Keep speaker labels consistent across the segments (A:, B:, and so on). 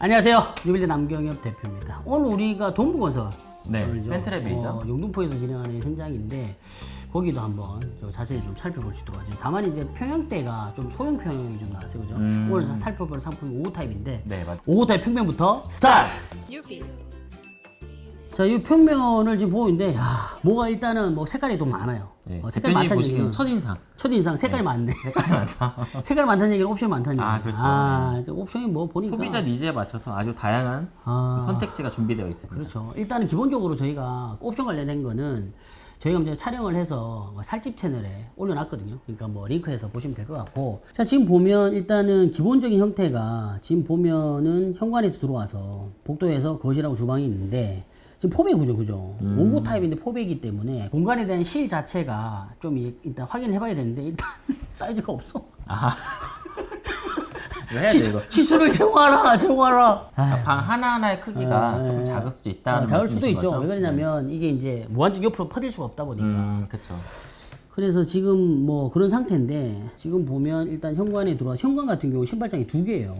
A: 안녕하세요. 뉴빌드 남경엽 대표입니다. 오늘 우리가 동부건설
B: 네, 센트랩이죠.
A: 영등포에서 진행하는 현장인데 거기도 한번 자세히 좀 살펴볼 수 있도록 하죠. 다만 이제 평형대가 좀 소형 평형이 좀 나왔어요, 그죠? 오늘 살펴볼 상품이 5호 타입인데
B: 네, 맞.
A: 5호 타입 평면부터 스타트! 자, 이 평면을 지금 보고 있는데, 야, 뭐가 일단은 뭐 색깔이 좀 많아요.
B: 네,
A: 색깔이 많다는 얘기는
B: 첫인상
A: 색깔이 많네.
B: 색깔이 많다.
A: 색깔이 많다는 얘기는 옵션이 많다는
B: 아,
A: 얘기예요.
B: 그렇죠.
A: 이제 옵션이 뭐 보니까
B: 소비자 니즈에 맞춰서 아주 다양한 선택지가 준비되어 있습니다.
A: 그렇죠. 일단은 기본적으로 저희가 옵션 관련된 거는 저희가 이제 촬영을 해서 살집 채널에 올려놨거든요. 그러니까 뭐 링크해서 보시면 될 것 같고. 자, 지금 보면 일단은 기본적인 형태가 지금 보면은 현관에서 들어와서 복도에서 거실하고 주방이 있는데 지금 포백 구조, 그죠? 5구 타입인데 포백이기 때문에 공간에 대한 실 자체가 좀 일단 확인을 해봐야 되는데 일단 사이즈가 없어.
B: 아. 이거 해야 돼, 이거.
A: 치수를 제공하라.
B: 방 하나하나의 크기가 조금 작을 수도 있다는
A: 작을 수도
B: 말씀이신
A: 있죠.
B: 거죠?
A: 왜 그러냐면 이게 이제 무한정 옆으로 퍼질 수가 없다 보니까.
B: 그렇죠.
A: 그래서 지금 뭐 그런 상태인데 지금 보면 일단 현관에 들어와 현관 같은 경우 신발장이 2개예요.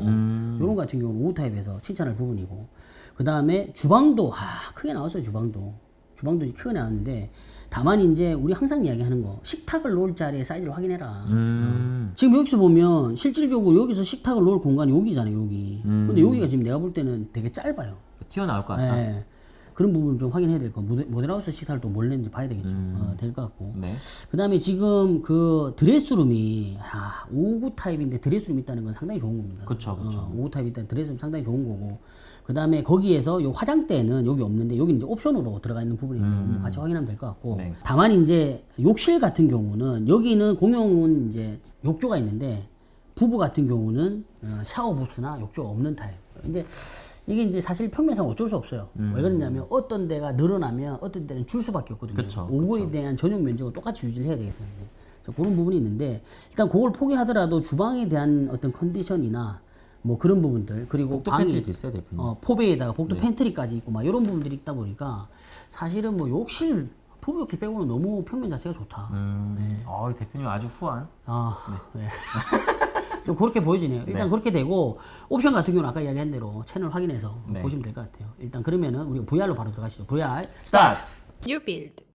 A: 요런 같은 경우는 5 타입에서 칭찬할 부분이고 그 다음에 주방도 크게 나왔어요. 주방도 크게 나왔는데 다만 이제 우리 항상 이야기하는 거 식탁을 놓을 자리의 사이즈를 확인해라. 지금 여기서 보면 실질적으로 여기서 식탁을 놓을 공간이 여기잖아요. 여기. 근데 여기가 지금 내가 볼 때는 되게 짧아요.
B: 튀어나올 것 같다.
A: 네. 그런 부분을 좀 확인해야 될 거. 모델하우스 식탁을 또 뭘 냈는지 봐야 되겠죠. 될 것 같고.
B: 네.
A: 그 다음에 지금 그 드레스룸이 5구 타입인데 드레스룸 있다는 건 상당히 좋은 겁니다.
B: 그쵸.
A: 5구 타입 있다는 드레스룸 상당히 좋은 거고. 그 다음에 거기에서 요 화장대는 여기 없는데 여기는 이제 옵션으로 들어가 있는 부분인데 같이 확인하면 될 것 같고.
B: 네.
A: 다만 이제 욕실 같은 경우는 여기는 공용은 이제 욕조가 있는데 부부 같은 경우는 샤워 부스나 욕조가 없는 타입. 이게 이제 사실 평면상 어쩔 수 없어요. 왜 그러냐면 어떤 데가 늘어나면 어떤 데는 줄 수밖에 없거든요.
B: 그쵸,
A: 5구에 대한 전용 면적을 똑같이 유지를 해야 되기 때문에 그런 부분이 있는데 일단 그걸 포기하더라도 주방에 대한 어떤 컨디션이나 뭐 그런 부분들 그리고
B: 복도
A: 방이
B: 팬트리도 있어요, 대표님.
A: 포베에다가 복도
B: 네.
A: 팬트리까지 있고 막 이런 부분들이 있다 보니까 사실은 뭐 욕실 부부 욕실 빼고는 너무 평면 자체가 좋다.
B: 대표님 아주 후한.
A: 네. 좀 그렇게 보여지네요. 일단
B: 네.
A: 그렇게 되고 옵션 같은 경우는 아까 이야기한 대로 채널 확인해서
B: 네.
A: 보시면 될 것 같아요. 일단 그러면은 우리가 VR로 바로 들어가시죠. VR
B: 스타트!
C: You build.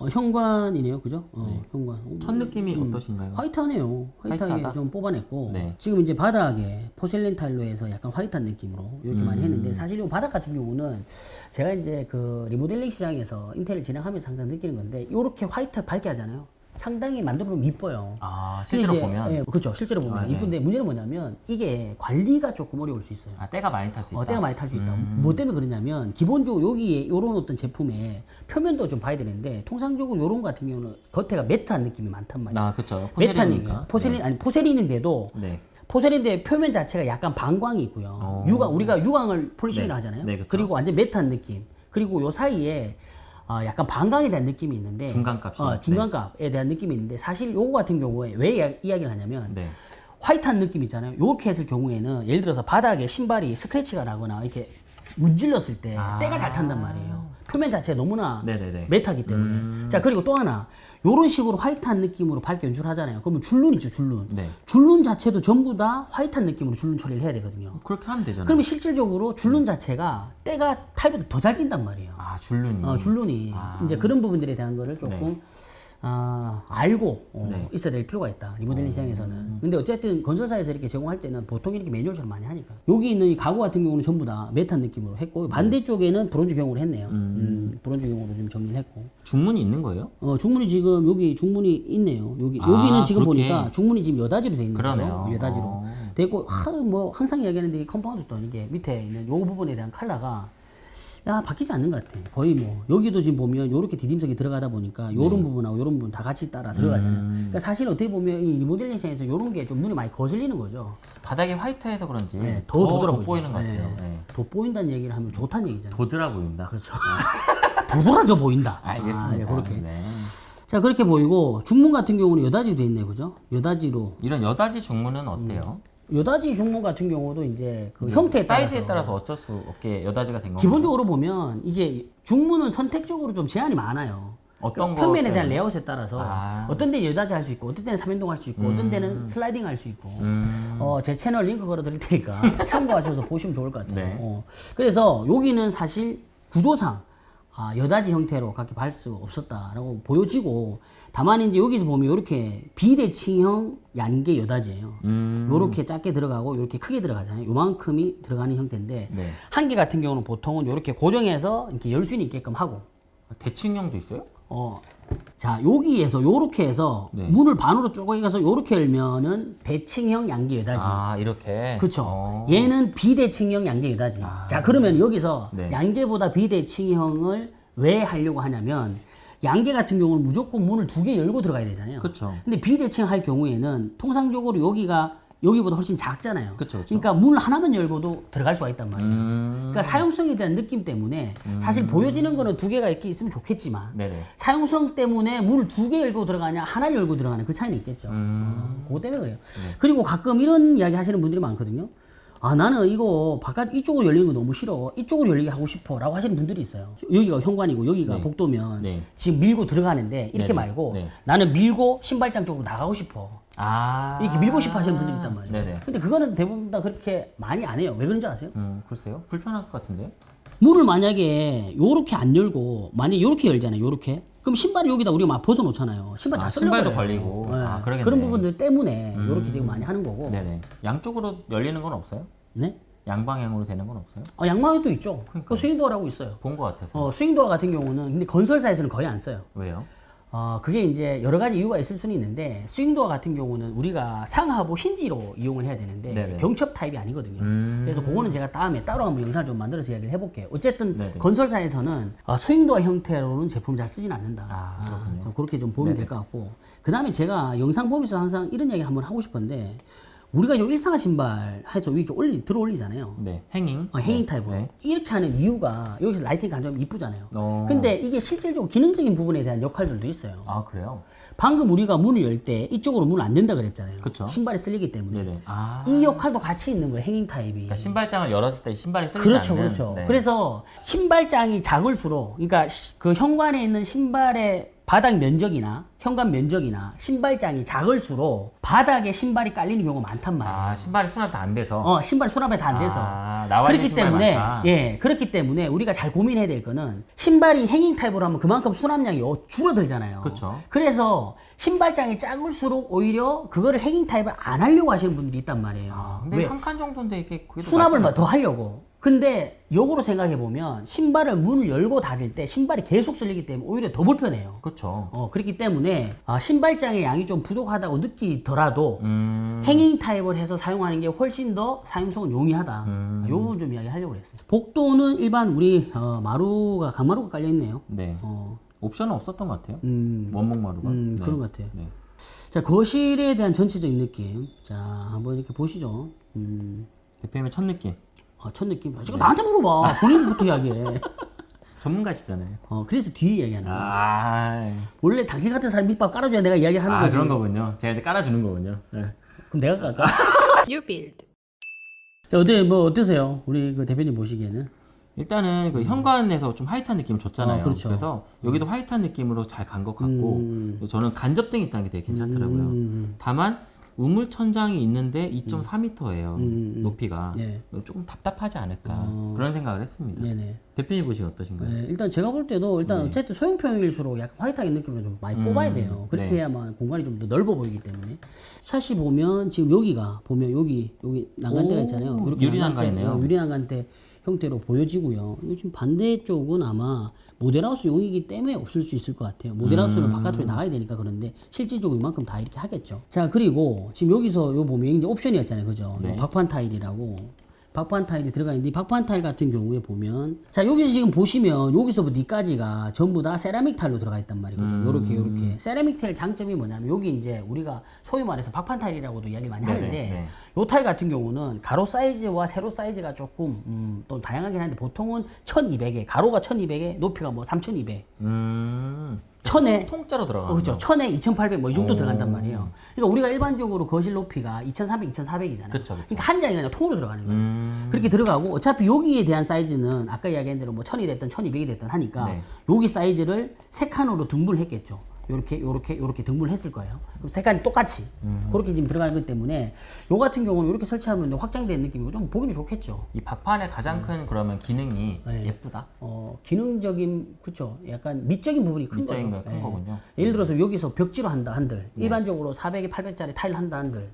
A: 현관이네요, 그죠? 현관.
B: 첫 느낌이 어떠신가요?
A: 화이트하네요. 화이트하게
B: 화이트하다?
A: 좀 뽑아냈고
B: 네.
A: 지금 이제 바닥에 포셀린 타일로 해서 약간 화이트한 느낌으로 이렇게 많이 했는데 사실 이 바닥 같은 경우는 제가 이제 그 리모델링 시장에서 인테리어 진행하면서 항상 느끼는 건데 이렇게 화이트 밝게 하잖아요. 상당히 만들어 보면 이뻐요.
B: 실제로
A: 근데 이제,
B: 보면.
A: 예, 그렇죠. 실제로 보면
B: 네.
A: 이쁜데 문제는 뭐냐면 이게 관리가 조금 어려울 수 있어요.
B: 때가 많이 탈 수 있다.
A: 때가 많이 탈 수 있다. 뭐 때문에 그러냐면 기본적으로 여기에 요런 어떤 제품의 표면도 좀 봐야 되는데 통상적으로 요런 거 같은 경우는 겉에가 매트한 느낌이 많단 말이에요.
B: 그렇죠.
A: 매트하니까 포셀린 아니 포셀린인데도
B: 네.
A: 포셀린데 표면 자체가 약간 반광이 있고요. 우리가 유광을 폴리싱이라
B: 네.
A: 하잖아요.
B: 네, 그렇죠.
A: 그리고 완전 매트한 느낌. 그리고 요 사이에 약간 반광에 대한 느낌이 있는데
B: 중간값이.
A: 중간값에 대한 느낌이 있는데 사실 요거 같은 경우에 왜 이야기를 하냐면
B: 네.
A: 화이트한 느낌 있잖아요. 요렇게 했을 경우에는 예를 들어서 바닥에 신발이 스크래치가 나거나 이렇게 문질렀을 때 때가 잘 탄단 말이에요. 표면 자체가 너무나
B: 네네네.
A: 매트하기 때문에. 자, 그리고 또 하나 요런 식으로 화이트한 느낌으로 밝게 연출하잖아요. 그러면 줄눈 있죠, 줄눈.
B: 네.
A: 줄눈 자체도 전부 다 화이트한 느낌으로 줄눈 처리를 해야 되거든요.
B: 그렇게 하면 되잖아요.
A: 그러면 실질적으로 줄눈 자체가 때가 탈보다 더 잘 낀단 말이에요.
B: 줄눈이.
A: 줄눈이 이제 그런 부분들에 대한 거를 조금
B: 네.
A: 알고
B: 네.
A: 있어야 될 필요가 있다. 리모델링 시장에서는. 근데 어쨌든 건설사에서 이렇게 제공할 때는 보통 이렇게 매뉴얼처럼 많이 하니까. 여기 있는 이 가구 같은 경우는 전부 다 매트한 느낌으로 했고 반대쪽에는 브론즈 경우로 했네요. 브론즈 경우로 좀 정리를 했고.
B: 중문이 있는 거예요?
A: 중문이 지금 여기 중문이 있네요. 여기는 지금
B: 그렇게.
A: 보니까 중문이 지금 여다지로 돼 있는
B: 그러네요.
A: 거죠. 여다지로. 돼 있고 뭐 항상 이야기하는데 이 컴파운드도 이게 밑에 있는 요 부분에 대한 컬러가 바뀌지 않는 것 같아. 거의 뭐 여기도 지금 보면 요렇게 디딤석이 들어가다 보니까 요런 부분하고 요런 부분 다 같이 따라 들어가잖아요. 그러니까 사실 어떻게 보면 이 리모델링 시장에서 요런 게 좀 눈에 많이 거슬리는 거죠.
B: 바닥이 화이트해서 그런지
A: 더
B: 더
A: 보이죠.
B: 보이는 것 같아요. 네.
A: 돋보인다는 얘기를 하면 좋다는 얘기잖아요.
B: 도드라 보인다.
A: 그렇죠. 도드라져 보인다.
B: 알겠습니다.
A: 그렇게.
B: 네.
A: 자, 그렇게 보이고 중문 같은 경우는 여다지로 돼 있네, 그죠? 여다지로.
B: 이런 여다지 중문은 어때요?
A: 여다지 중문 같은 경우도 이제 그 형태에
B: 사이즈에 따라서 어쩔 수 없게 여다지가 된 건가요?
A: 기본적으로 보면 이게 중문은 선택적으로 좀 제한이 많아요.
B: 어떤 거
A: 평면에 대한
B: 때문에?
A: 레이아웃에 따라서
B: 아.
A: 어떤 데는 여닫이 할 수 있고 어떤 데는 3연동 할 수 있고 어떤 데는 슬라이딩 할 수 있고 제 채널 링크 걸어 드릴 테니까 참고하셔서 보시면 좋을 것 같아요.
B: 네.
A: 그래서 여기는 사실 구조상 여닫이 형태로 그렇게 발 수 없었다라고 보여지고, 다만 이제 여기서 보면 이렇게 비대칭형 양계 여닫이에요. 요렇게 작게 들어가고 요렇게 크게 들어가잖아요. 요만큼이 들어가는 형태인데
B: 네.
A: 한 개 같은 경우는 보통은 요렇게 고정해서 이렇게 열 수 있게끔 하고,
B: 대칭형도 있어요?
A: 자 여기에서 요렇게 해서
B: 네.
A: 문을 반으로 쪼개서 요렇게 열면은 대칭형 양계 여닫이.
B: 아, 이렇게.
A: 그렇죠. 얘는 비대칭형 양계 여닫이. 자 그러면 여기서
B: 네.
A: 양계보다 비대칭형을 왜 하려고 하냐면, 양계 같은 경우는 무조건 문을 2개 열고 들어가야 되잖아요.
B: 그쵸.
A: 근데 비대칭 할 경우에는 통상적으로 여기가 여기보다 훨씬 작잖아요.
B: 그쵸.
A: 그러니까 문을 하나만 열고도 들어갈 수가 있단 말이에요. 그러니까 사용성에 대한 느낌 때문에 사실 보여지는 거는 2개가 이렇게 있으면 좋겠지만
B: 네네.
A: 사용성 때문에 문을 2개 열고 들어가냐 하나를 열고 들어가냐 그 차이는 있겠죠. 그거 때문에 그래요. 그리고 가끔 이런 이야기 하시는 분들이 많거든요. 나는 이거 바깥 이쪽으로 열리는 거 너무 싫어, 이쪽으로 열리게 하고 싶어 라고 하시는 분들이 있어요. 여기가 현관이고 여기가
B: 네.
A: 복도면
B: 네.
A: 지금 밀고 들어가는데 이렇게
B: 네네.
A: 말고
B: 네.
A: 나는 밀고 신발장 쪽으로 나가고 싶어, 이렇게 밀고 싶어 하시는 분들이 있단 말이에요.
B: 네네.
A: 근데 그거는 대부분 다 그렇게 많이 안 해요. 왜 그런지 아세요?
B: 글쎄요. 불편할 것 같은데요?
A: 문을 만약에 요렇게 안 열고 만약에 요렇게 열잖아요. 요렇게. 그럼 신발을 여기다 우리가 막 벗어 놓잖아요. 신발 다
B: 신발도
A: 쓸려버려요.
B: 걸리고. 그러겠네.
A: 그런 부분들 때문에 요렇게 지금 많이 하는 거고.
B: 네네. 양쪽으로 열리는 건 없어요?
A: 네?
B: 양방향으로 되는 건 없어요?
A: 양방에도 있죠.
B: 그러니까요.
A: 그 스윙도어라고 있어요.
B: 본 것 같아서.
A: 스윙도어 같은 경우는 근데 건설사에서는 거의 안 써요.
B: 왜요?
A: 그게 이제 여러 가지 이유가 있을 수는 있는데, 스윙도어 같은 경우는 우리가 상하부 힌지로 이용을 해야 되는데
B: 네네.
A: 경첩 타입이 아니거든요. 그래서 그거는 제가 다음에 따로 한번 영상을 좀 만들어서 이야기를 해볼게요. 어쨌든
B: 네네.
A: 건설사에서는 스윙도어 형태로는 제품을 잘 쓰진 않는다.
B: 그렇군요.
A: 좀 그렇게 좀 보면 될 것 같고, 그 다음에 제가 영상 보면서 항상 이런 이야기 한번 하고 싶은데, 우리가 요 일상화 신발 해서 이렇게 들어 올리잖아요.
B: 네. 행잉.
A: 행잉
B: 네.
A: 타입으로.
B: 네.
A: 이렇게 하는 이유가 여기서 라이팅 간접 이쁘잖아요.
B: 근데
A: 근데 이게 실질적으로 기능적인 부분에 대한 역할들도 있어요.
B: 그래요?
A: 방금 우리가 문을 열 때 이쪽으로 문을 안 연다 그랬잖아요.
B: 그쵸.
A: 신발이 쓸리기 때문에.
B: 네네.
A: 이 역할도 같이 있는 거예요, 행잉 타입이.
B: 그러니까 신발장을 열었을 때 신발이 쓸리지
A: 그렇죠,
B: 않는.
A: 그렇죠.
B: 네.
A: 그래서 신발장이 작을수록, 그러니까 그 현관에 있는 신발의 바닥 면적이나 현관 면적이나 신발장이 작을수록 바닥에 신발이 깔리는 경우가 많단 말이에요.
B: 신발이 수납도 안 돼서.
A: 신발 수납이 다 안 돼서.
B: 나와 있는
A: 그렇기
B: 신발
A: 때문에
B: 많다.
A: 그렇기 때문에 우리가 잘 고민해야 될 거는, 신발이 행잉 타입으로 하면 그만큼 수납량이 줄어들잖아요.
B: 그쵸.
A: 그래서 신발장이 작을수록 오히려 그거를 행잉 타입을 안 하려고 하시는 분들이 있단 말이에요.
B: 근데
A: 왜?
B: 한 칸 정도인데 이게 그게
A: 수납을
B: 맞잖아요.
A: 더 하려고. 근데 역으로 생각해 보면 신발을 문을 열고 닫을 때 신발이 계속 쓸리기 때문에 오히려 더 불편해요.
B: 그렇죠.
A: 그렇기 때문에 신발장의 양이 좀 부족하다고 느끼더라도
B: 음.
A: 행잉 타입을 해서 사용하는 게 훨씬 더 사용성은 용이하다. 이 부분 좀 이야기하려고 그랬어요. 복도는 일반 우리 강마루가 깔려 있네요.
B: 네. 옵션은 없었던 것 같아요.
A: 음,
B: 원목마루가. 네.
A: 그런 것 같아요.
B: 네.
A: 자, 거실에 대한 전체적인 느낌. 자, 한번 이렇게 보시죠.
B: 대표님의 첫 느낌.
A: 첫 느낌. 지금 나한테 물어봐. 본인부터 이야기해.
B: 전문가시잖아요.
A: 그래서 뒤에 이야기하는 거야. 원래 당신 같은 사람 밑밥 깔아줘야 내가 이야기를 하는 거지.
B: 그런 거군요. 제가 이제 깔아주는 거군요. 네.
A: 그럼 내가 깔까?
C: You build.
A: 자, 어떠세요? 우리 그 대표님 보시기에는?
B: 일단은 그 현관에서 좀 화이트한 느낌을 줬잖아요.
A: 그렇죠.
B: 그래서 여기도 화이트한 느낌으로 잘 간 것 같고, 저는 간접등이 있다는 게 되게 괜찮더라고요. 다만 우물 천장이 있는데 2.4m예요. 높이가.
A: 네.
B: 조금 답답하지 않을까 그런 생각을 했습니다.
A: 네네.
B: 대표님 보시기 어떠신가요?
A: 네, 일단 제가 볼 때도 어쨌든 소형평일수록 약간 화이트하게 느낌을 좀 많이 뽑아야 돼요. 그렇게
B: 네.
A: 해야만 공간이 좀 더 넓어 보이기 때문에. 샷이 보면 지금 여기가 보면 여기 난간대가 있잖아요. 이렇게
B: 유리 난간이네요.
A: 유리 난간대 형태로 보여지고요. 이거 지금 반대쪽은 아마 모델하우스용이기 때문에 없을 수 있을 것 같아요. 모델하우스는 바깥으로 나가야 되니까. 그런데 실질적으로 이만큼 다 이렇게 하겠죠. 자, 그리고 지금 여기서 요 보면 이제 옵션이었잖아요. 그죠?
B: 네.
A: 박판 타일이라고. 박판 타일이 들어가 있는데, 이 박판 타일 같은 경우에 보면, 자, 여기서 지금 보시면 여기서부터 여기까지가 전부 다 세라믹 타일로 들어가 있단 말이거든요. 요렇게. 세라믹 타일 장점이 뭐냐면, 여기 이제 우리가 소위 말해서 박판 타일이라고도 이야기를 많이
B: 네네,
A: 하는데,
B: 네.
A: 요 타일 같은 경우는 가로 사이즈와 세로 사이즈가 조금 또 다양하긴 한데, 보통은 1200에, 가로가 1200에 높이가 뭐 3200. 천에
B: 통짜로 들어가는
A: 그렇죠.
B: 거.
A: 1000에 2800 뭐 이 정도
B: 오.
A: 들어간단 말이에요. 그러니까 우리가 일반적으로 거실 높이가 2300, 2400이잖아요.
B: 그쵸.
A: 그러니까 한 장이 그냥 통으로 들어가는 거예요. 그렇게 들어가고 어차피 여기에 대한 사이즈는 아까 이야기한 대로 뭐 1000이 됐든 1200이 됐든 하니까
B: 네.
A: 여기 사이즈를 세 칸으로 등분했겠죠. 요렇게 등분을 했을 거예요. 그럼 세 칸이 똑같이 그렇게 지금 들어가는 것 때문에 요 같은 경우는 이렇게 설치하면 확장된 느낌이고 좀 보기는 좋겠죠.
B: 이 박판의 가장 큰 그러면 기능이
A: 네.
B: 예쁘다.
A: 기능적인 그렇죠. 약간 미적인 부분이 큰
B: 미적인
A: 거죠.
B: 거 큰 거군요.
A: 예를 들어서 여기서 벽지로 한다 한들 일반적으로 400에 800짜리 타일 한다 한들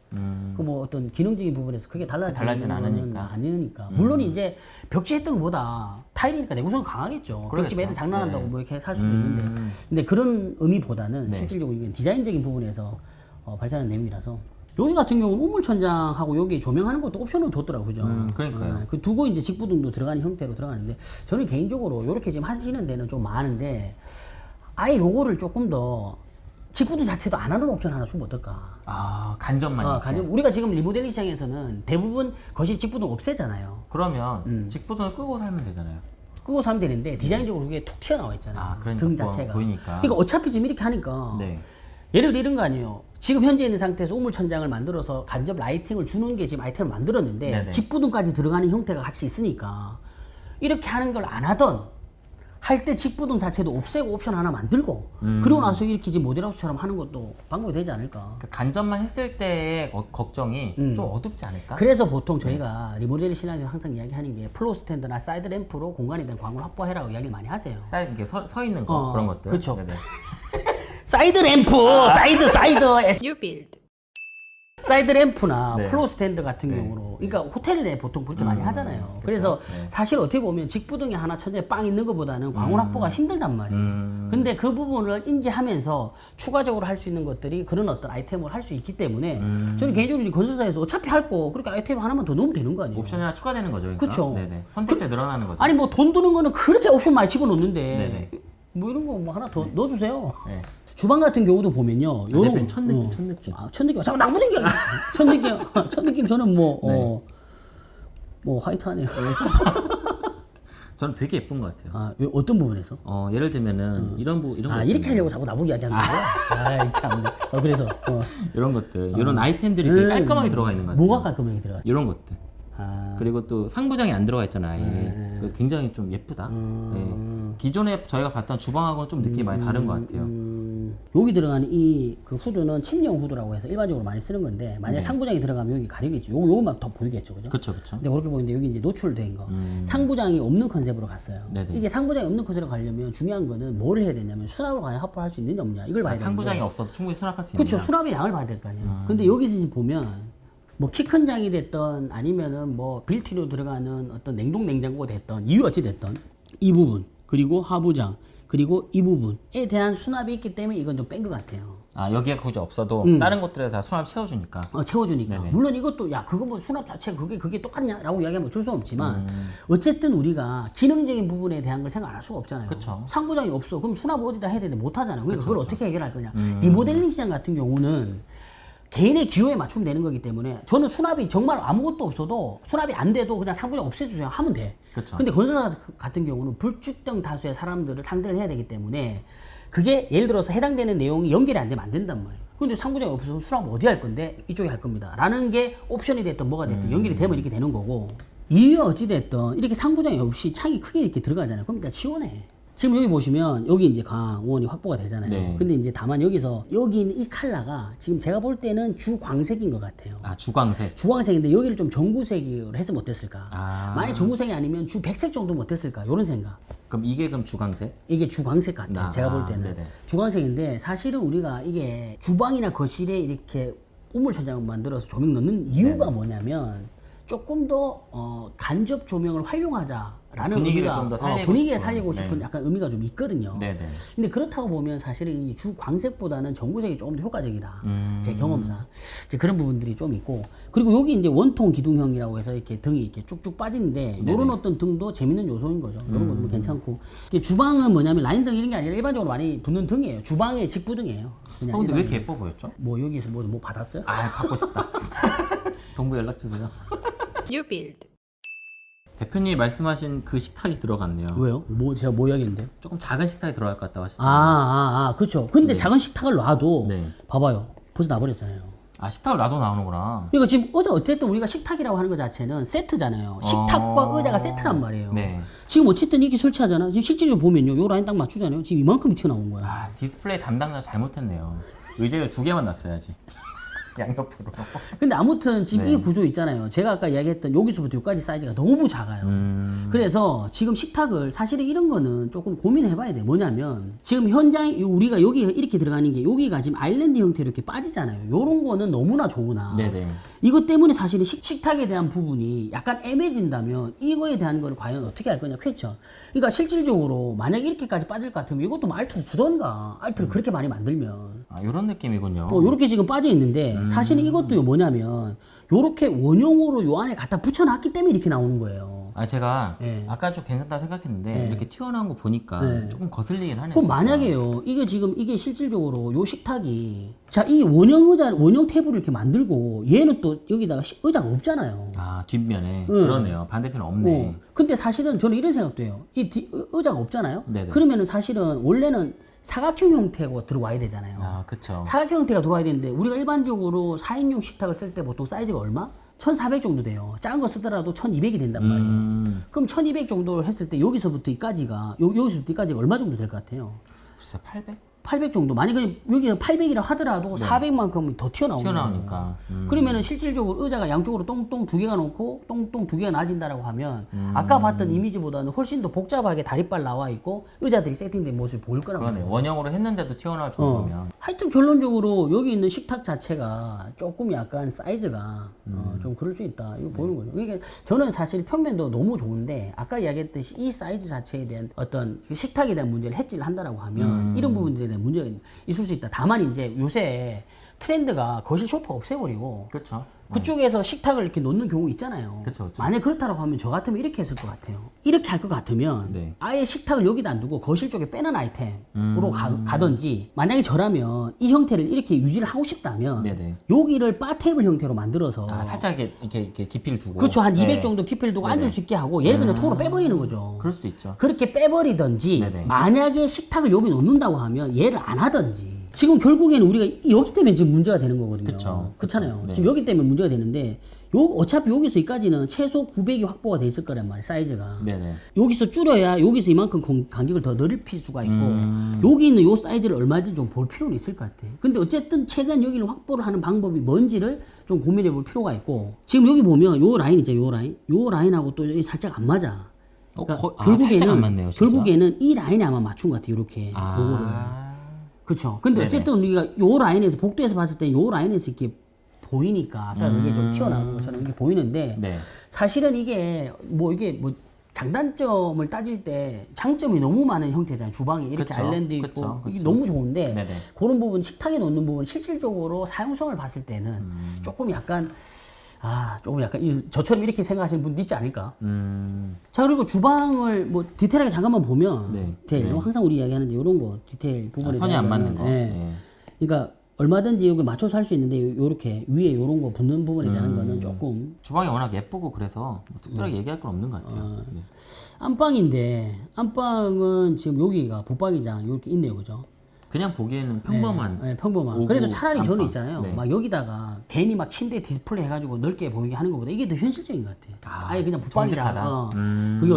A: 그 뭐 어떤 기능적인 부분에서 크게
B: 달라지는 않으니까.
A: 아니니까 물론 이제 벽지 했던 것보다 타일이니까 내구성이 강하겠죠.
B: 그러겠죠.
A: 벽지 애들 장난한다고
B: 네.
A: 뭐 이렇게 할 수도 있는데 근데 그런 의미보다는
B: 네.
A: 실질적으로 이게 디자인적인 부분에서 발전한 내용이라서 여기 같은 경우는 우물천장하고 여기 조명하는 것도 옵션으로 뒀더라고요. 그죠?
B: 그러니까요.
A: 그 두고 이제 직부등도 들어가는 형태로 들어가는데 저는 개인적으로 이렇게 지금 하시는 데는 좀 많은데 아예 요거를 조금 더 직부등 자체도 안 하는 옵션 하나 주면 어떨까?
B: 아, 간접만 이렇게.
A: 간접 우리가 지금 리모델링 시장에서는 대부분 거실 직부등 없애잖아요.
B: 그러면 직부등을 끄고 살면 되잖아요.
A: 끄고 사면 되는데 디자인적으로 그게 툭 튀어나와 있잖아요.
B: 아, 그러니까
A: 등 자체가.
B: 보이니까.
A: 그러니까 어차피 지금 이렇게 하니까
B: 네.
A: 예를 들어 이런 거 아니에요. 지금 현재 있는 상태에서 우물천장을 만들어서 간접 라이팅을 주는 게 지금 아이템을 만들었는데
B: 네네.
A: 직부등까지 들어가는 형태가 같이 있으니까 이렇게 하는 걸 안 하던 할 때 직부등 자체도 없애고 옵션 하나 만들고 그러고 나서 이렇게 지금 모델하우스처럼 하는 것도 방법이 되지 않을까.
B: 그러니까 간접만 했을 때의 걱정이 좀 어둡지 않을까?
A: 그래서 보통 저희가 리모델링 시장에서 항상 이야기하는 게 플로우 스탠드나 사이드 램프로 공간에 대한 광고를 확보해라고 이야기를 많이 하세요.
B: 이렇게 서 있는 거 그런 것들.
A: 그렇죠.
B: 네네.
A: 사이드 램프, 사이드
C: You build.
A: 사이드 램프나
B: 네.
A: 플로우 스탠드 같은 경우로 그러니까 호텔 내 보통 그렇게 많이 하잖아요. 그래서
B: 네.
A: 사실 어떻게 보면 직부등에 하나 천장에 빵 있는 것보다는 광원 확보가 힘들단 말이에요. 근데 그 부분을 인지하면서 추가적으로 할 수 있는 것들이 그런 어떤 아이템을 할 수 있기 때문에 저는 개인적으로 이 건설사에서 어차피 할 거 그렇게 아이템 하나만 더 넣으면 되는 거 아니에요.
B: 옵션이 하나 추가되는 거죠. 그러니까.
A: 그쵸.
B: 네네. 선택지 늘어나는 거죠.
A: 아니 뭐 돈 드는 거는 그렇게 옵션 많이 집어넣는데
B: 네네.
A: 뭐 이런 거 뭐 하나 더 넣어주세요.
B: 네.
A: 주방 같은 경우도 보면요.
B: 대표님 첫 느낌, 첫 느낌.
A: 첫 느낌. 자꾸 나무 느낌. 첫 느낌 저는 뭐 화이트하네요.
B: 저는 되게 예쁜 것 같아요.
A: 아, 어떤 부분에서?
B: 예를 들면은 이런 거
A: 이렇게
B: 있잖아요.
A: 하려고 자꾸 나보고 이야기하는 거야? 아, 참. 그래서
B: 이런 것들, 이런 아이템들이 되게 깔끔하게 들어가 있는 것 같아요.
A: 뭐가 깔끔하게 들어가?
B: 이런 것들.
A: 아,
B: 그리고 또 상부장이 안 들어가 있잖아요. 아예. 그래서 굉장히 좀 예쁘다. 예. 기존에 저희가 봤던 주방하고는 좀 느낌이 많이 다른 것 같아요.
A: 여기 들어가는 이 그 후드는 침령 후드라고 해서 일반적으로 많이 쓰는 건데 만약 에 상부장이 들어가면 여기 가리겠죠. 요것만 더 보이겠죠, 그죠?
B: 그렇죠, 그렇죠.
A: 근데 그렇게 보이는데 여기 이제 노출된 거 상부장이 없는 컨셉으로 갔어요.
B: 네네.
A: 이게 상부장이 없는 컨셉으로 가려면 중요한 거는 뭘 해야 되냐면 수납을 과연 확보할 수 있느냐 없냐 이걸 봐야 되는데
B: 상부장이 없어도 충분히 수납할 수 있는.
A: 그렇죠. 수납의 양을 봐야 될 거 아니에요. 근데 여기 지금 보면 뭐 키 큰 장이 됐던 아니면은 뭐 빌트로 들어가는 어떤 냉동 냉장고가 됐던 이유 어찌 됐던 이 부분 그리고 하부장 그리고 이 부분에 대한 수납이 있기 때문에 이건 좀 뺀 것 같아요.
B: 여기에 굳이 없어도 다른 곳들에서 다 수납 채워주니까.
A: 채워주니까.
B: 네네.
A: 물론 이것도 야 그거 뭐 수납 자체가 그게 똑같냐라고 이야기하면 줄 수는 없지만 어쨌든 우리가 기능적인 부분에 대한 걸 생각 안 할 수가 없잖아요.
B: 그쵸.
A: 상부장이 없어. 그럼 수납 어디다 해야 되는데 못 하잖아요. 그러니까
B: 그쵸,
A: 그걸
B: 그쵸.
A: 어떻게 해결할 거냐. 리모델링 시장 같은 경우는 개인의 기호에 맞추면 되는 거기 때문에 저는 수납이 정말 아무것도 없어도 수납이 안 돼도 그냥 상부장 없애주세요 하면 돼.
B: 그쵸.
A: 근데 건설사 같은 경우는 불특정 다수의 사람들을 상대를 해야 되기 때문에 그게 예를 들어서 해당되는 내용이 연결이 안 되면 안 된단 말이에요. 근데 상부장이 없어서 수납 어디 할 건데 이쪽에 할 겁니다. 라는 게 옵션이 됐든 뭐가 됐든 연결이 되면 이렇게 되는 거고 이유 어찌 됐든 이렇게 상부장이 없이 창이 크게 이렇게 들어가잖아요. 그럼 일단 시원해. 지금 여기 보시면 여기 이제 강원이 확보가 되잖아요.
B: 네.
A: 근데 이제 다만 여기서 여기 있는 이 컬러가 지금 제가 볼 때는 주광색인 것 같아요.
B: 주광색.
A: 주광색인데 여기를 좀 전구색으로 했으면 어땠을까?
B: 아.
A: 만약 전구색이 아니면 주백색 정도면 어땠을까? 이런 생각.
B: 그럼 이게 그럼 주광색?
A: 이게 주광색 같아요. 제가 볼 때는.
B: 네네.
A: 주광색인데 사실은 우리가 이게 주방이나 거실에 이렇게 우물천장을 만들어서 조명 넣는 이유가 뭐냐면 조금 더 간접 조명을 활용하자라는
B: 분위기를
A: 의미가
B: 좀 더 살리고
A: 분위기에
B: 싶은.
A: 살리고 싶은
B: 네.
A: 약간 의미가 좀 있거든요.
B: 네네.
A: 근데 그렇다고 보면 사실은 이 주광색보다는 전구색이 조금 더 효과적이다. 제 경험상 이제 그런 부분들이 좀 있고 그리고 여기 이제 원통 기둥형이라고 해서 이렇게 등이 이렇게 쭉쭉 빠지는데 이런 어떤 등도 재밌는 요소인 거죠. 이런 것도 괜찮고 이게 주방은 뭐냐면 라인등 이런 게 아니라 일반적으로 많이 붙는 등이에요. 주방의 직부등이에요. 그냥
B: 근데 왜
A: 일반적으로.
B: 이렇게 예뻐 보였죠?
A: 뭐 여기서 뭐 받았어요?
B: 받고 싶다. 동부 연락 주세요.
C: You build.
B: 대표님이 말씀하신 그 식탁이 들어갔네요.
A: 왜요? 뭐 제가 뭐 이야기했는데요?
B: 조금 작은 식탁이 들어갈 것 같다고 하셨잖아요.
A: 그렇죠. 근데 작은 식탁을 놔도
B: 네.
A: 봐봐요. 벌써 나버렸잖아요.
B: 아, 식탁을 놔도 나오는구나.
A: 그러니까 지금 의자 어쨌든 우리가 식탁이라고 하는 것 자체는 세트잖아요. 식탁과 의자가 세트란 말이에요.
B: 네.
A: 지금 어쨌든 이렇게 설치하잖아. 지금 실제로 보면요, 요 라인 딱 맞추잖아요. 지금 이만큼이 튀어나온 거야.
B: 아, 디스플레이 담당자 잘못했네요. 의자를 2개만 놨어야지. 양옆으로.
A: 근데 아무튼 지금
B: 네.
A: 이 구조 있잖아요. 제가 아까 이야기했던 여기서부터 여기까지 사이즈가 너무 작아요. 그래서 지금 식탁을 사실은 이런 거는 조금 고민해봐야 돼. 뭐냐면 지금 현장 우리가 여기 이렇게 들어가는 게 여기가 지금 아일랜드 형태로 이렇게 빠지잖아요. 요런 거는 너무나 좋으나
B: 네네.
A: 이것 때문에 사실은 식탁에 대한 부분이 약간 애매해진다면 이거에 대한 걸 과연 어떻게 할 거냐 그렇죠. 그러니까 실질적으로 만약 이렇게까지 빠질 것 같으면 이것도 뭐 알트를 두던가 알트를 그렇게 많이 만들면
B: 아, 요런 느낌이군요.
A: 요렇게 지금 빠져 있는데 사실은 이것도 뭐냐면 요렇게 원형으로 요 안에 갖다 붙여놨기 때문에 이렇게 나오는 거예요.
B: 아, 제가
A: 네.
B: 아까 좀 괜찮다 생각했는데
A: 네.
B: 이렇게 튀어나온 거 보니까
A: 네.
B: 조금 거슬리긴 하네요.
A: 그럼
B: 진짜.
A: 만약에요, 이게 지금 이게 실질적으로 요 식탁이 자, 이 원형 의자, 원형 테이블을 이렇게 만들고 얘는 또 여기다가 의자가 없잖아요.
B: 아, 뒷면에 그러네요. 반대편 없네.
A: 근데 사실은 저는 이런 생각도 해요. 의자가 없잖아요.
B: 네네.
A: 그러면은 사실은 원래는 사각형 형태가 들어와야 되잖아요.
B: 아, 그쵸.
A: 사각형 형태가 들어와야 되는데 우리가 일반적으로 4인용 식탁을 쓸 때 보통 사이즈가 얼마? 1400 정도 돼요. 작은 거 쓰더라도 1200이 된단 말이에요. 그럼 1200 정도를 했을 때 여기서부터 여기서부터 이까지가 얼마 정도 될 것 같아요?
B: 글쎄, 800?
A: 800 정도. 만약에 여기서 800이라 하더라도 400만큼은 더 튀어나오는 거예요.
B: 튀어나오니까.
A: 그러면은 실질적으로 의자가 양쪽으로 똥똥 두 개가 놓고 똥똥 두 개가 나진다라고 하면 아까 봤던 이미지보다는 훨씬 더 복잡하게 다리빨 나와 있고 의자들이 세팅된 모습을 보일 거란 말이에요.
B: 그러네. 원형으로 했는데도 튀어나올 정도면.
A: 하여튼 결론적으로 여기 있는 식탁 자체가 조금 약간 사이즈가 좀 그럴 수 있다. 이거 보는 거죠. 이게 저는 사실 평면도 너무 좋은데 아까 이야기했듯이 이 사이즈 자체에 대한 어떤 식탁에 대한 문제를 해지를 한다라고 하면 이런 부분들에 대한 문제가 있을 수 있다. 다만 이제 요새 트렌드가 거실 소파 없애버리고
B: 그렇죠.
A: 그쪽에서 식탁을 이렇게 놓는 경우 있잖아요.
B: 그쵸.
A: 만약 그렇다고 하면 저 같으면 이렇게 했을 것 같아요. 이렇게 할 것 같으면
B: 네.
A: 아예 식탁을 여기다 안 두고 거실 쪽에 빼는 아이템으로 가든지 만약에 저라면 이 형태를 이렇게 유지를 하고 싶다면
B: 네네.
A: 여기를 바 테이블 형태로 만들어서
B: 아, 살짝 이렇게 깊이를 두고.
A: 그렇죠. 한 200
B: 네.
A: 정도 깊이를 두고
B: 네네.
A: 앉을 수 있게 하고 얘를 그냥 통으로 빼버리는 거죠.
B: 그럴 수도 있죠.
A: 그렇게 빼버리든지
B: 네네.
A: 만약에 식탁을 여기 놓는다고 하면 얘를 안 하든지 지금 결국에는 우리가 여기 때문에 지금 문제가 되는 거거든요.
B: 그쵸.
A: 그렇잖아요.
B: 네.
A: 지금 여기 때문에 문제가 되는데 어차피 여기서 여기까지는 최소 900이 확보가 돼 있을 거란 말이에요. 사이즈가.
B: 네네.
A: 여기서 줄여야 여기서 이만큼 간격을 더 넓힐 수가 있고 여기 있는 요 사이즈를 얼마든지 좀 볼 필요는 있을 것 같아요. 근데 어쨌든 최대한 여기를 확보를 하는 방법이 뭔지를 좀 고민해 볼 필요가 있고 지금 여기 보면 요 라인 있죠. 요 라인하고 또 여기 살짝 안 맞아.
B: 살짝 안 맞네요. 진짜.
A: 결국에는 이 라인에 아마 맞춘 것 같아요. 이렇게 요거를. 그렇죠. 근데
B: 네네.
A: 어쨌든 우리가 요 라인에서 복도에서 봤을 때 요 라인에서 이렇게 보이니까 아까 이게 좀 튀어나오는 것처럼 이게 보이는데
B: 네.
A: 사실은 이게 뭐 장단점을 따질 때 장점이 너무 많은 형태잖아요. 주방이 이렇게
B: 그쵸,
A: 아일랜드 있고
B: 그쵸,
A: 이게
B: 그쵸.
A: 너무 좋은데
B: 네네.
A: 그런 부분 식탁에 놓는 부분 실질적으로 사용성을 봤을 때는 조금 약간 저처럼 이렇게 생각하시는 분도 있지 않을까. 자, 그리고 주방을 뭐 디테일하게 잠깐만 보면
B: 네.
A: 디테일,
B: 네.
A: 항상 우리 이야기하는데 이런 거 디테일 부분에
B: 선이 안
A: 대한
B: 맞는 거.
A: 거는, 예.
B: 네.
A: 그러니까 얼마든지 여기 맞춰서 할 수 있는데 요렇게 위에 요런 거 붙는 부분에 대한 거는 조금
B: 주방이 워낙 예쁘고 그래서 뭐 특별하게 얘기할 건 없는 것 같아요. 네.
A: 안방인데 안방은 지금 여기가 붙박이장 이렇게 있네요, 그죠?
B: 그냥 보기에는 평범한.
A: 네, 평범한.
B: 오구
A: 그래도 차라리 저는
B: 안방.
A: 있잖아요.
B: 네.
A: 막 여기다가 괜히 막 침대 디스플레이 해가지고 넓게 보이게 하는 것보다 이게 더 현실적인 것 같아요. 아예 그냥 붙박이장.
B: 정직하다.
A: 그게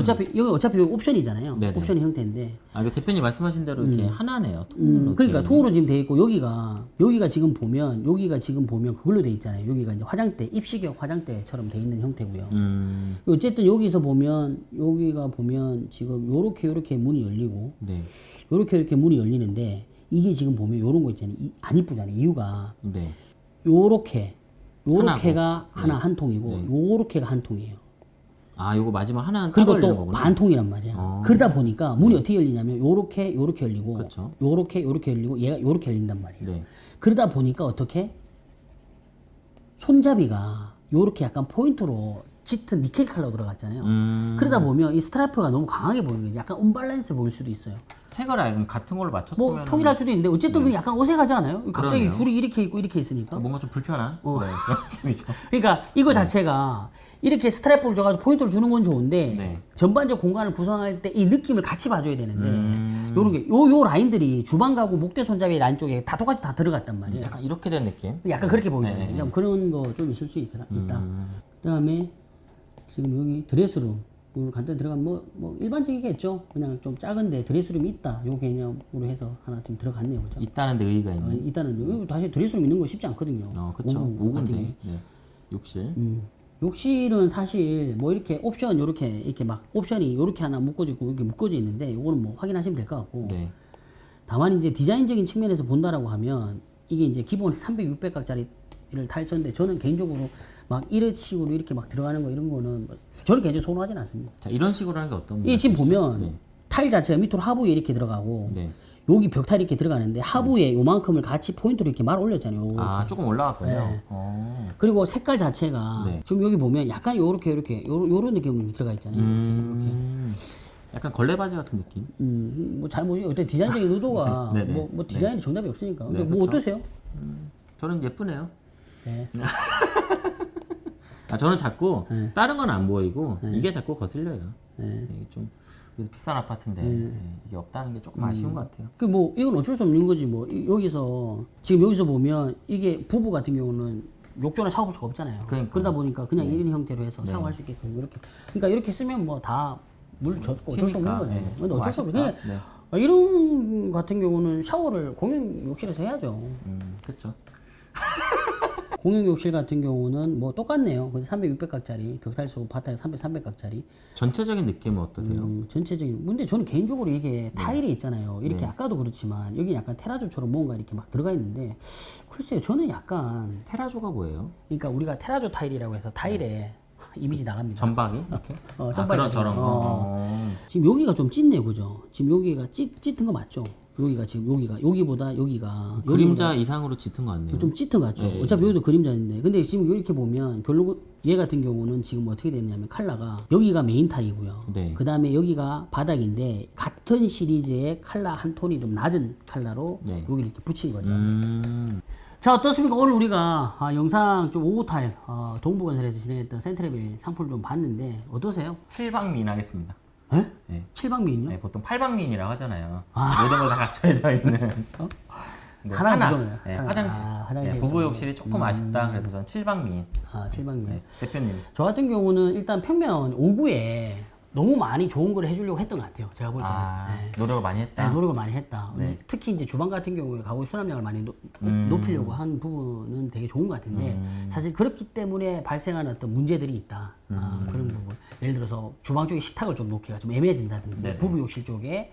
A: 어차피 옵션이잖아요.
B: 네네.
A: 옵션의 형태인데.
B: 아, 이거 대표님 말씀하신 대로 이렇게 하나네요. 통으로
A: 그러니까
B: 이렇게.
A: 통으로 지금 돼 있고 여기가 지금 보면 그걸로 돼 있잖아요. 여기가 이제 화장대 입시격 화장대처럼 돼 있는 형태고요. 어쨌든 여기가 보면 지금 요렇게 문이 열리고
B: 네.
A: 요렇게 문이 열리는데 이게 지금 보면 요런 거 있잖아요. 안 이쁘잖아요. 이유가
B: 네.
A: 요렇게가 하나 한 통이고
B: 네.
A: 요렇게가 한 통이에요.
B: 아, 요거 마지막 하나는
A: 그리고
B: 따로 열리는
A: 또
B: 거구나.
A: 반통이란 말이야. 그러다 보니까 문이 어떻게 열리냐면 요렇게 열리고
B: 그렇죠.
A: 요렇게 열리고 얘가 요렇게 열린단 말이에요.
B: 네.
A: 그러다 보니까 어떻게 손잡이가 요렇게 약간 포인트로 짙은 니켈 컬러 들어갔잖아요. 그러다 보면 이 스트라이프가 너무 강하게 보이는 거예요. 약간 언밸런스 보일 수도 있어요.
B: 색을 아예 그럼 같은 걸로 맞췄으면
A: 뭐 통일할 수도 있는데 어쨌든 그 약간 어색하지 않아요? 갑자기
B: 그러네요.
A: 줄이 이렇게 있고 이렇게 있으니까.
B: 뭔가 좀 불편한 네, 그런 느낌이죠.
A: 그러니까 이거 자체가 이렇게 스트라이프를 줘가지고 포인트를 주는 건 좋은데
B: 네.
A: 전반적 공간을 구성할 때 이 느낌을 같이 봐줘야 되는데 요런 게 요 라인들이 주방 가구 목대 손잡이 라인 쪽에 다 똑같이 다 들어갔단 말이에요.
B: 약간 이렇게 된 느낌.
A: 약간 그렇게 보이잖아요.
B: 네.
A: 그냥 그런 거 좀 있을 수 있다. 그다음에 지금 여기 드레스룸 간단히 들어가면 뭐 일반적이겠죠. 그냥 좀 작은데 드레스룸이 있다. 요 개념으로 해서 하나 좀 들어갔네요. 그죠?
B: 있다는 데 의의가 있네.
A: 일단은 다시 드레스룸 있는 거 쉽지 않거든요.
B: 그렇죠.
A: 오구 같은
B: 5군데.
A: 게.
B: 네. 욕실.
A: 욕실은 사실 뭐 이렇게 옵션 이렇게 막 옵션이 이렇게 하나 묶어져 있고 이렇게 묶어져 있는데 요거는 뭐 확인하시면 될 것 같고.
B: 네.
A: 다만 이제 디자인적인 측면에서 본다라고 하면 이게 이제 기본 300, 600각짜리를 탈선데 저는 개인적으로 막 이런 식으로 이렇게 막 들어가는 거 이런 거는 저는 개인적으로 선호하진 않습니다.
B: 자, 이런 식으로 하는 게 어떤
A: 이게 지금
B: 맛이죠?
A: 보면
B: 네.
A: 타일 자체가 밑으로 하부에 이렇게 들어가고
B: 네.
A: 여기 벽타일이 이렇게 들어가는데 하부에 요만큼을 같이 포인트로 이렇게 말 올렸잖아요. 요렇게.
B: 아, 조금 올라갔군요.
A: 네.
B: 어.
A: 그리고 색깔 자체가
B: 네.
A: 지금 여기 보면 약간 요런 느낌이 들어가 있잖아요. 이렇게.
B: 약간 걸레바지 같은 느낌?
A: 뭐 잘못 어때 디자인적인 의도가
B: 네네.
A: 뭐 디자인이 정답이 없으니까. 근데
B: 네,
A: 뭐
B: 그렇죠.
A: 어떠세요?
B: 저는 예쁘네요.
A: 네.
B: 저는 자꾸
A: 네.
B: 다른 건 안 보이고 이게 자꾸 거슬려요.
A: 네.
B: 이게 좀 그래도 비싼 아파트인데 이게 없다는 게 조금 아쉬운 것 같아요.
A: 그 뭐 이건 어쩔 수 없는 거지 뭐 여기서 지금 여기서 보면 이게 부부 같은 경우는 욕조나 샤워부스가 없잖아요.
B: 그러니까요.
A: 그러다 보니까 그냥 1인 형태로 해서 샤워할 수 있게끔 이렇게 그러니까 이렇게 쓰면 뭐 다 물 젖고 어쩔 수 없는
B: 튀니까,
A: 거죠.
B: 네.
A: 근데 어쩔 수 없는
B: 아쉽다.
A: 그냥 이런 같은 경우는 샤워를 공용 욕실에서 해야죠.
B: 그렇죠.
A: 공용 욕실 같은 경우는 뭐 똑같네요. 300, 600각짜리 벽타일 쓰고 바닥에 300, 300각짜리
B: 전체적인 느낌은 어떠세요?
A: 전체적인 근데 저는 개인적으로 이게 타일이 있잖아요. 이렇게 아까도 그렇지만 여기 약간 테라조처럼 뭔가 이렇게 막 들어가 있는데 글쎄요 저는 약간
B: 테라조가 뭐예요?
A: 그러니까 우리가 테라조 타일이라고 해서 타일에 이미지 나갑니다.
B: 전방이 이렇게?
A: 전방이
B: 그런 저런 거.
A: 지금 여기가 좀 짙네 그죠? 지금 여기가 짙은 거 맞죠? 여기가 지금 여기보다 여기가
B: 그림자 이상으로 짙은 거 같네요.
A: 좀 짙은 것 같죠?
B: 네,
A: 어차피 여기도 그림자인데 근데 지금 이렇게 보면 결국 얘 같은 경우는 지금 어떻게 됐냐면 컬러가 여기가 메인 타일이고요.
B: 네.
A: 그 다음에 여기가 바닥인데 같은 시리즈의 컬러 한 톤이 좀 낮은 컬러로
B: 네.
A: 여기를 이렇게 붙인 거죠.
B: 자,
A: 어떻습니까? 오늘 우리가 영상 좀 5호 타일 동부건설에서 진행했던 센트레빌 상품을 좀 봤는데 어떠세요?
B: 7방미인 하겠습니다.
A: 에?
B: 네.
A: 7방미인요?
B: 네, 보통 8방미인이라고 하잖아요. 모든 걸 다 갖춰져 있는. 네,
A: 하나 부족해요.
B: 네,
A: 하나.
B: 화장실.
A: 화장실.
B: 네, 부부 욕실이 조금 아쉽다. 그래서 저는 7방미인.
A: 7방미.
B: 네, 대표님.
A: 저 같은 경우는 일단 평면 5구에 너무 많이 좋은 걸 해주려고 했던 것 같아요. 제가 볼 때는. 네.
B: 노력을 많이 했다.
A: 네, 노력을 많이 했다.
B: 네.
A: 특히 이제 주방 같은 경우에 가구 수납량을 많이 높이려고 한 부분은 되게 좋은 것 같은데 사실 그렇기 때문에 발생하는 어떤 문제들이 있다. 그런 부분. 예를 들어서 주방 쪽에 식탁을 좀 놓기가 좀 애매해진다든지
B: 네네.
A: 부부 욕실 쪽에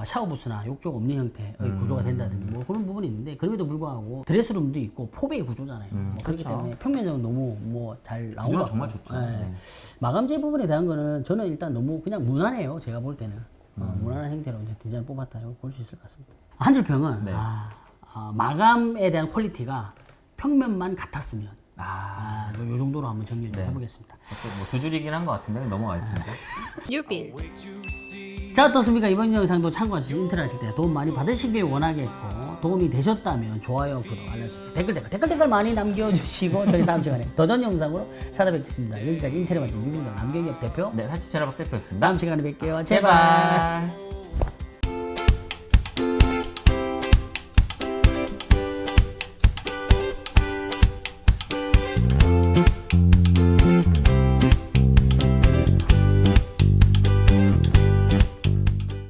A: 샤워부스나 욕조가 없는 형태의 구조가 된다든지 뭐 그런 부분이 있는데 그럼에도 불구하고 드레스룸도 있고 포베이 구조잖아요. 그렇기
B: 그렇죠.
A: 때문에 평면적으로 너무 뭐 잘 나온
B: 구조는
A: 것
B: 정말
A: 같고.
B: 좋죠.
A: 네.
B: 네.
A: 마감재 부분에 대한 거는 저는 일단 너무 그냥 무난해요. 제가 볼 때는 무난한 형태로 이제 디자인 뽑았다고 볼 수 있을 것 같습니다. 한 줄 평은
B: 네.
A: 마감에 대한 퀄리티가 평면만 같았으면 요 정도로 한번 정리를 좀
B: 네.
A: 해보겠습니다.
B: 뭐두 줄이긴 한 것 같은데 넘어가겠습니다.
C: 유빌
A: 자 어떻습니까? 이번 영상도 참고하셔서 인테리어 하실 때 도움 많이 받으시길 원하겠고 도움이 되셨다면 좋아요, 구독, 알려주세요. 댓글 많이 남겨주시고 저희 다음 시간에 더 좋은 영상으로 찾아뵙겠습니다. 여기까지 인테리어 맛집 유빈도 남경엽 대표
B: 네, 사치 채널 박 대표였습니다.
A: 다음 시간에 뵐게요. 제발.